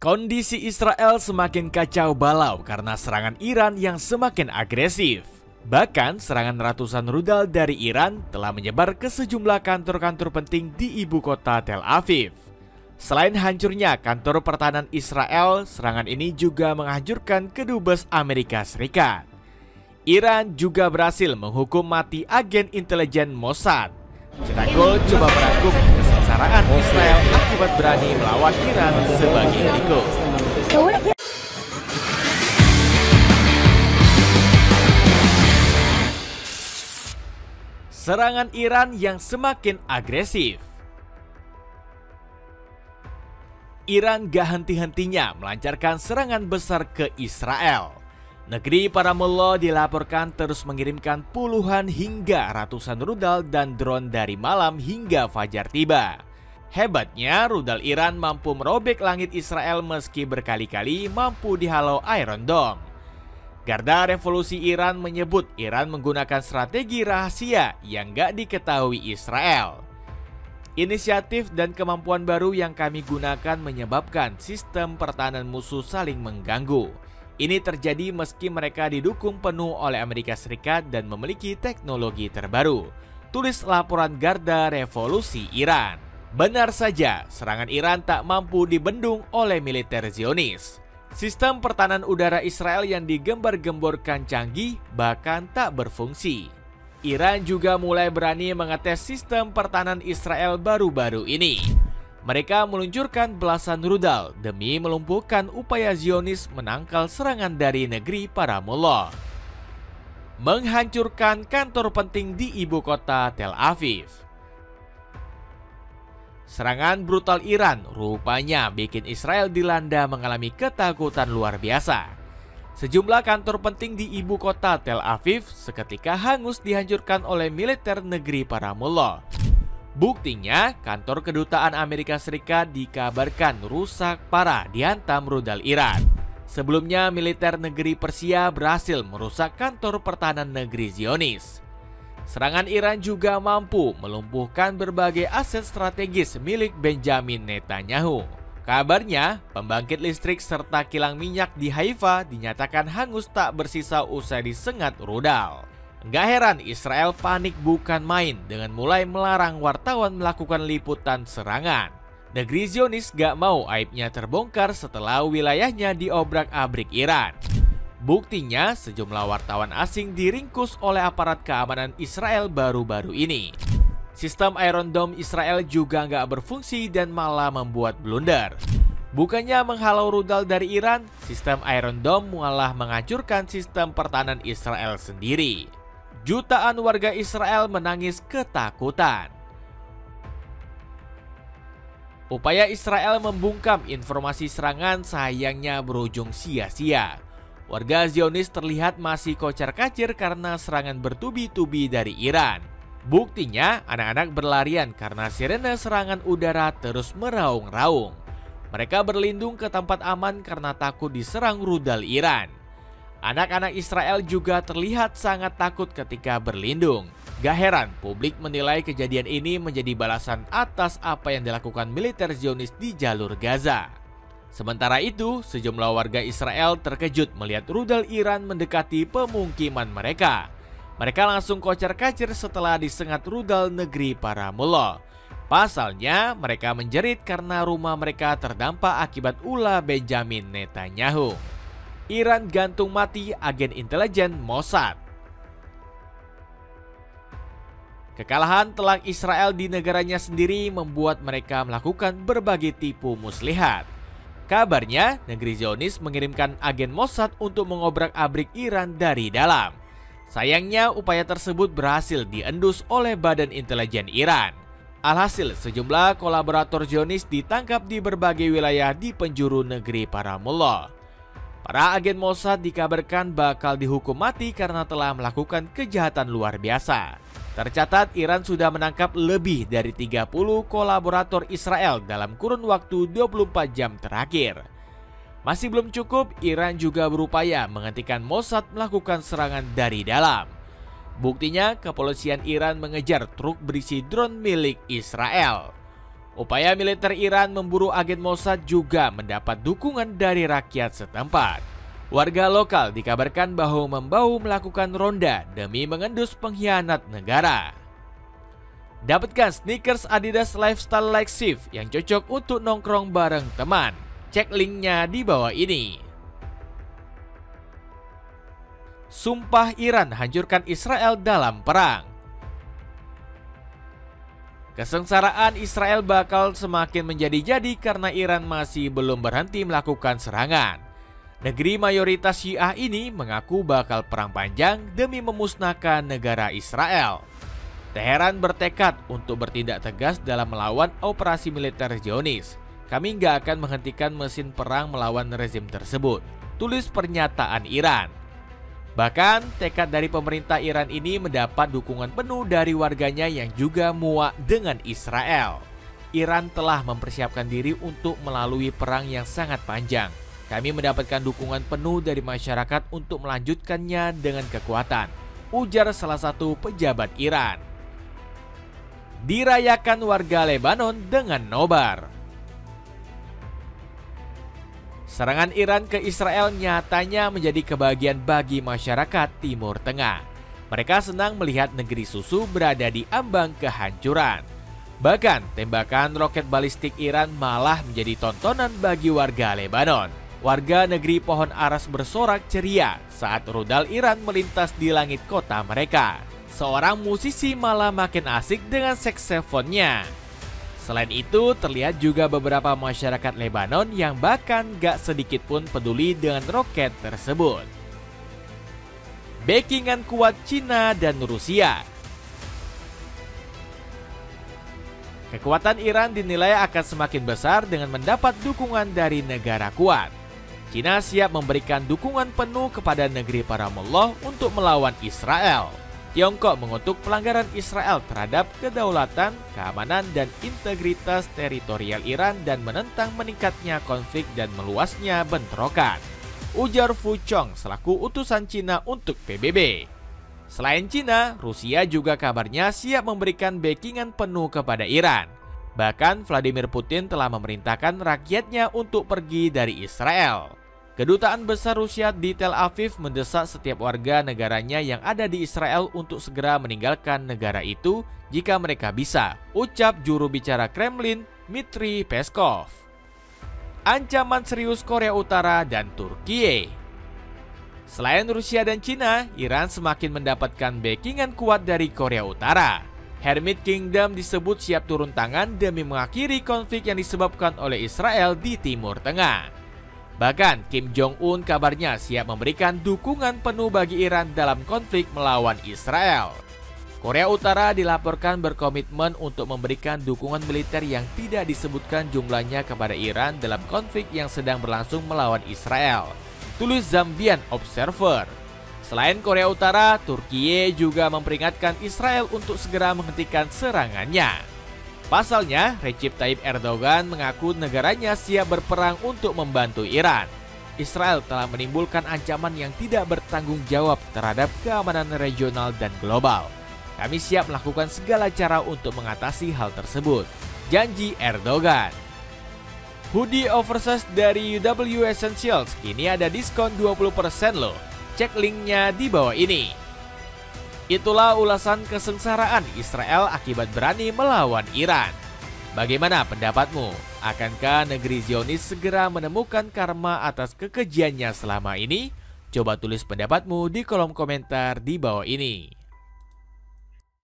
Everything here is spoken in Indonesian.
Kondisi Israel semakin kacau balau karena serangan Iran yang semakin agresif. Bahkan serangan ratusan rudal dari Iran telah menyebar ke sejumlah kantor-kantor penting di ibu kota Tel Aviv. Selain hancurnya kantor pertahanan Israel, serangan ini juga menghancurkan kedubes Amerika Serikat. Iran juga berhasil menghukum mati agen intelijen Mossad. Cetak gol coba merangkum kesengsaraan Israel akibat berani melawan Iran sebagai berikut. Serangan Iran yang semakin agresif. Iran gak henti-hentinya melancarkan serangan besar ke Israel. Negeri para mullah dilaporkan terus mengirimkan puluhan hingga ratusan rudal dan drone dari malam hingga fajar tiba. Hebatnya, rudal Iran mampu merobek langit Israel meski berkali-kali mampu dihalau Iron Dome. Garda Revolusi Iran menyebut Iran menggunakan strategi rahasia yang gak diketahui Israel. Inisiatif dan kemampuan baru yang kami gunakan menyebabkan sistem pertahanan musuh saling mengganggu. Ini terjadi meski mereka didukung penuh oleh Amerika Serikat dan memiliki teknologi terbaru, tulis laporan Garda Revolusi Iran. Benar saja, serangan Iran tak mampu dibendung oleh militer Zionis. Sistem pertahanan udara Israel yang digembar-gemborkan canggih bahkan tak berfungsi. Iran juga mulai berani mengetes sistem pertahanan Israel baru-baru ini. Mereka meluncurkan belasan rudal demi melumpuhkan upaya Zionis menangkal serangan dari negeri para mullah. Menghancurkan kantor penting di ibu kota Tel Aviv. Serangan brutal Iran rupanya bikin Israel dilanda mengalami ketakutan luar biasa. Sejumlah kantor penting di ibu kota Tel Aviv seketika hangus dihancurkan oleh militer negeri para mullah. Buktinya, kantor kedutaan Amerika Serikat dikabarkan rusak parah dihantam rudal Iran. Sebelumnya, militer negeri Persia berhasil merusak kantor pertahanan negeri Zionis. Serangan Iran juga mampu melumpuhkan berbagai aset strategis milik Benjamin Netanyahu. Kabarnya, pembangkit listrik serta kilang minyak di Haifa dinyatakan hangus tak bersisa usai disengat rudal. Gak heran Israel panik bukan main dengan mulai melarang wartawan melakukan liputan serangan. Negeri Zionis gak mau aibnya terbongkar setelah wilayahnya diobrak-abrik Iran. Buktinya sejumlah wartawan asing diringkus oleh aparat keamanan Israel baru-baru ini. Sistem Iron Dome Israel juga gak berfungsi dan malah membuat blunder. Bukannya menghalau rudal dari Iran, sistem Iron Dome malah menghancurkan sistem pertahanan Israel sendiri. Jutaan warga Israel menangis ketakutan. Upaya Israel membungkam informasi serangan sayangnya berujung sia-sia. Warga Zionis terlihat masih kocar-kacir karena serangan bertubi-tubi dari Iran. Buktinya, anak-anak berlarian karena sirene serangan udara terus meraung-raung. Mereka berlindung ke tempat aman karena takut diserang rudal Iran. Anak-anak Israel juga terlihat sangat takut ketika berlindung. Gak heran publik menilai kejadian ini menjadi balasan atas apa yang dilakukan militer Zionis di jalur Gaza. Sementara itu, sejumlah warga Israel terkejut melihat rudal Iran mendekati pemukiman mereka. Mereka langsung kocar-kacir setelah disengat rudal negeri para mullah. Pasalnya, mereka menjerit karena rumah mereka terdampak akibat ulah Benjamin Netanyahu. Iran gantung mati agen intelijen Mossad. Kekalahan telak Israel di negaranya sendiri membuat mereka melakukan berbagai tipu muslihat. Kabarnya, negeri Zionis mengirimkan agen Mossad untuk mengobrak-abrik Iran dari dalam. Sayangnya, upaya tersebut berhasil diendus oleh Badan Intelijen Iran. Alhasil, sejumlah kolaborator Zionis ditangkap di berbagai wilayah di penjuru negeri para mullah. Para agen Mossad dikabarkan bakal dihukum mati karena telah melakukan kejahatan luar biasa. Tercatat Iran sudah menangkap lebih dari 30 kolaborator Israel dalam kurun waktu 24 jam terakhir. Masih belum cukup, Iran juga berupaya menghentikan Mossad melakukan serangan dari dalam. Buktinya, kepolisian Iran mengejar truk berisi drone milik Israel. Upaya militer Iran memburu agen Mossad juga mendapat dukungan dari rakyat setempat. Warga lokal dikabarkan bahu-membahu melakukan ronda demi mengendus pengkhianat negara. Dapatkan sneakers Adidas Lifestyle Like Shift yang cocok untuk nongkrong bareng teman. Cek linknya di bawah ini. Sumpah Iran hancurkan Israel dalam perang. Kesengsaraan Israel bakal semakin menjadi-jadi karena Iran masih belum berhenti melakukan serangan. Negeri mayoritas Syiah ini mengaku bakal perang panjang demi memusnahkan negara Israel. Teheran bertekad untuk bertindak tegas dalam melawan operasi militer Zionis. Kami nggak akan menghentikan mesin perang melawan rezim tersebut, tulis pernyataan Iran. Bahkan, tekad dari pemerintah Iran ini mendapat dukungan penuh dari warganya yang juga muak dengan Israel. Iran telah mempersiapkan diri untuk melalui perang yang sangat panjang. Kami mendapatkan dukungan penuh dari masyarakat untuk melanjutkannya dengan kekuatan, ujar salah satu pejabat Iran. Dirayakan warga Lebanon dengan nobar. Serangan Iran ke Israel nyatanya menjadi kebahagiaan bagi masyarakat Timur Tengah. Mereka senang melihat negeri susu berada di ambang kehancuran. Bahkan, tembakan roket balistik Iran malah menjadi tontonan bagi warga Lebanon. Warga negeri pohon aras bersorak ceria saat rudal Iran melintas di langit kota mereka. Seorang musisi malah makin asik dengan saksofonnya. Selain itu, terlihat juga beberapa masyarakat Lebanon yang bahkan gak sedikit pun peduli dengan roket tersebut. Backingan kuat Cina dan Rusia. Kekuatan Iran dinilai akan semakin besar dengan mendapat dukungan dari negara kuat. Cina siap memberikan dukungan penuh kepada negeri para mullah untuk melawan Israel. Tiongkok mengutuk pelanggaran Israel terhadap kedaulatan, keamanan, dan integritas teritorial Iran dan menentang meningkatnya konflik dan meluasnya bentrokan, ujar Fu Chong selaku utusan Cina untuk PBB. Selain Cina, Rusia juga kabarnya siap memberikan backingan penuh kepada Iran. Bahkan Vladimir Putin telah memerintahkan rakyatnya untuk pergi dari Israel. Kedutaan besar Rusia di Tel Aviv mendesak setiap warga negaranya yang ada di Israel untuk segera meninggalkan negara itu jika mereka bisa, ucap juru bicara Kremlin, Dmitry Peskov. Ancaman serius Korea Utara dan Turki. Selain Rusia dan Cina, Iran semakin mendapatkan backingan kuat dari Korea Utara. Hermit Kingdom disebut siap turun tangan demi mengakhiri konflik yang disebabkan oleh Israel di Timur Tengah. Bahkan Kim Jong-un kabarnya siap memberikan dukungan penuh bagi Iran dalam konflik melawan Israel. Korea Utara dilaporkan berkomitmen untuk memberikan dukungan militer yang tidak disebutkan jumlahnya kepada Iran dalam konflik yang sedang berlangsung melawan Israel, tulis Zambian Observer. Selain Korea Utara, Turki juga memperingatkan Israel untuk segera menghentikan serangannya. Pasalnya, Recep Tayyip Erdogan mengaku negaranya siap berperang untuk membantu Iran. Israel telah menimbulkan ancaman yang tidak bertanggung jawab terhadap keamanan regional dan global. Kami siap melakukan segala cara untuk mengatasi hal tersebut, janji Erdogan. Hoodie oversize dari UW Essentials kini ada diskon 20% loh. Cek linknya di bawah ini. Itulah ulasan kesengsaraan Israel akibat berani melawan Iran. Bagaimana pendapatmu? Akankah negeri Zionis segera menemukan karma atas kekejiannya selama ini? Coba tulis pendapatmu di kolom komentar di bawah ini.